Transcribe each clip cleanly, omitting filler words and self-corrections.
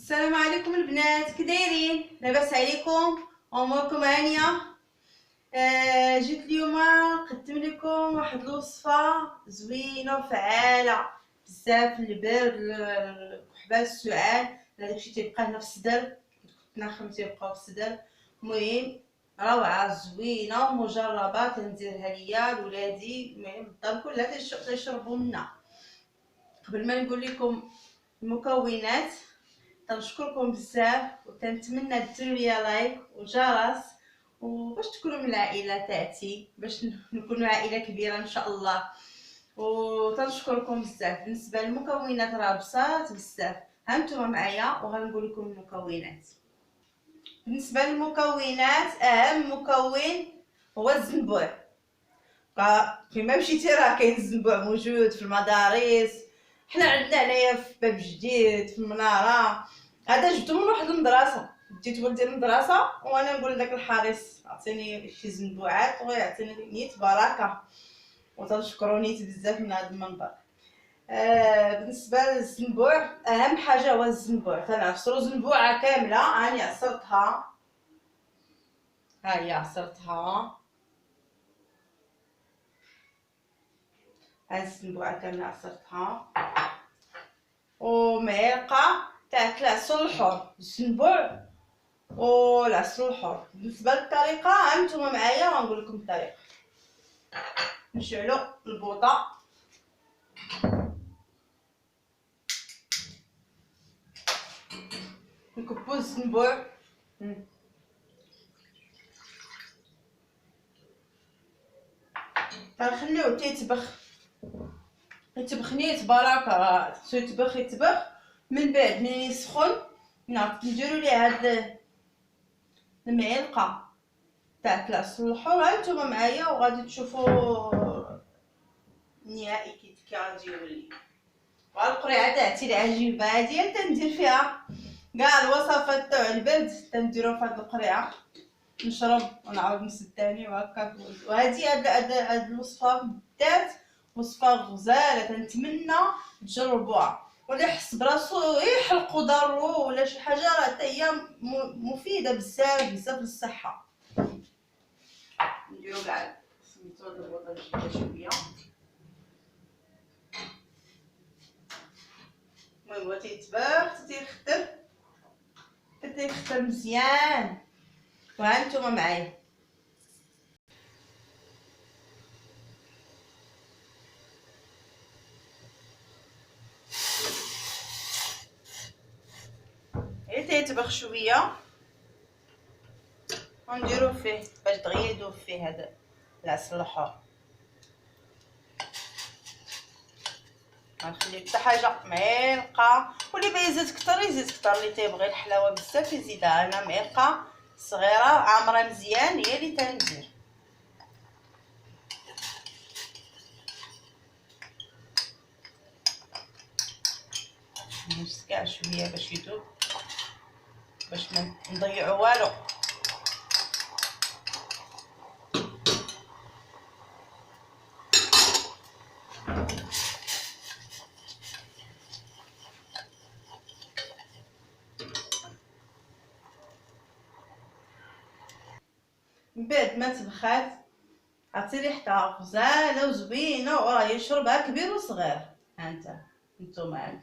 السلام عليكم البنات، كي دايرين؟ لاباس عليكم؟ اموركم هانيه؟ جيت اليوم نقدم لكم واحد الوصفه زوينه وفعاله بزاف. البرد، الكحبه، السعال، داكشي تيبقى هنا في الصدر، التناخم تيبقاو في الصدر. المهم روعه زوينه ومجربه، تنديرها ليا لولادي. المهم الدار كلها تيشربوا منها. قبل ما نقول لكم المكونات تنشكركم بزاف، وتنتمنى ديروا ليا لايك وجرس وباش تكونوا من العائله تاعتي، باش نكونوا عائله كبيره ان شاء الله. وتنشكركم بزاف. بالنسبه للمكونات راه بساط بزاف، هانتوما معايا وغنقول لكم المكونات. بالنسبه للمكونات، اهم مكون هو الزنبوع. كيما مشيتي راه كاين الزنبوع موجود في المدارس، حنا عندنا هنايا في باب جديد في المناره. هذا جبتو من واحد المدرسه، ديت ولدي المدرسه وانا نقول لذاك الحارس عطيني شي زنبوعات ويعطيني نيت بركه، وتنشكرو نيت بزاف من هذا المنبر. بالنسبه للزنبوع، اهم حاجه هو الزنبوع. تنعصرو زنبوعه كامله، هاني عصرتها، ها هي عصرتها. هاد الزنبوعه كامله عصرتها، ومعلقه تاع العسل الحر، الزنبوع والعسل الحر. بالنسبه للطريقه هانتوما معايا وغنقول لكم الطريقه. نشعلو البوطه، نكبو الزنبوع، غنخليوه يتبخ نيت بركه. خصو يتبخ من بعد ملي يسخن نديرو ليه هاد المعلقه تاع العسل الحر. هانتوما معايا وغادي تشوفوا النهائي كي غادي يولي. والقريعه تاعتي العجيبه هادي تندير فيها كاع الوصفات تاع البرد، تنديرو في هاد القريعه، نشرب ونعاود نسد تاني وهكاك. وهادي هاد الوصفه بالذات وصفه غزاله، تنتمنى تجربوها. واللي يحس براسو يحلقو ضرو ولا شي حاجه، راه حتى هي مفيده بزاف بزاف للصحه. نديرو كاع سميتو هاد البوطه جديده شويه. المهم هو تيتباخ تيخدم مزيان. وهانتوما معايا غير تيتبخ شويه ونديرو فيه باش دغيا يذوب فيه هذا العسل الحر. غنخلي حتى حاجه معلقه، واللي بغى يزيد كتر يزيد كتر، اللي تيبغي الحلاوه بزاف يزيدها. انا معلقه صغيره عامره مزيان هي اللي تندير. نجس كاع شويه باش يذوب، باش ما نضيعو والو. من بعد ما تبخات عرفتي ريحتها غزاله وزوينه، وراه يشربها كبير وصغير. نتوما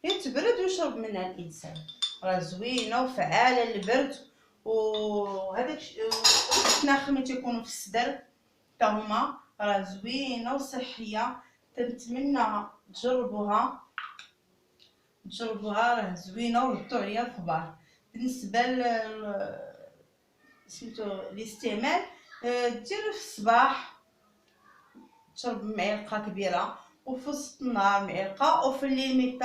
يتبرد ويشرب منها الانسان. راه زوينه وفعاله للبرد، وهذاك التناخم اللي تيكونوا في الصدر حتى هما راه زوينه وصحيه. تنتمنى تجربوها راه زوينه وردوا عليا الخبار. بالنسبه سميتو الاستعمال، دير في الصباح تشرب معلقه كبيره، وفي وسط النهار معلقه، وفي الليل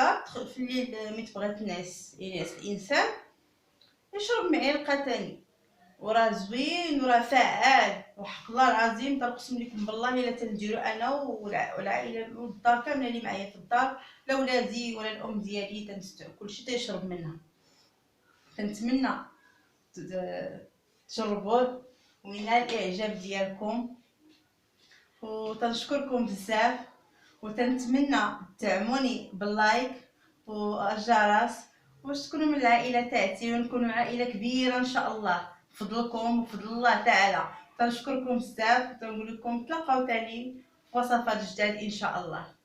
في الليل ملي تبغي تنعس الانسان يشرب معلقه تاني. وراه زوين وراه فعال، وحق الله العظيم تنقسم لكم بالله الا تنديرو انا والعائله والدار كامله اللي معايا في الدار، لا ولادي ولا الام ديالي تنستعو كلشي تيشرب منها. تنتمنى تجربوه وينال الاعجاب ديالكم، وتنشكركم بزاف، وتنتمنى تدعموني باللايك والجرس باش تكونوا من العائله تاعتي ونكونوا عائله كبيره ان شاء الله بفضلكم وفضل الله تعالى. تنشكركم بزاف وتنقول لكم تلاقاو تاني في وصفات جداد ان شاء الله.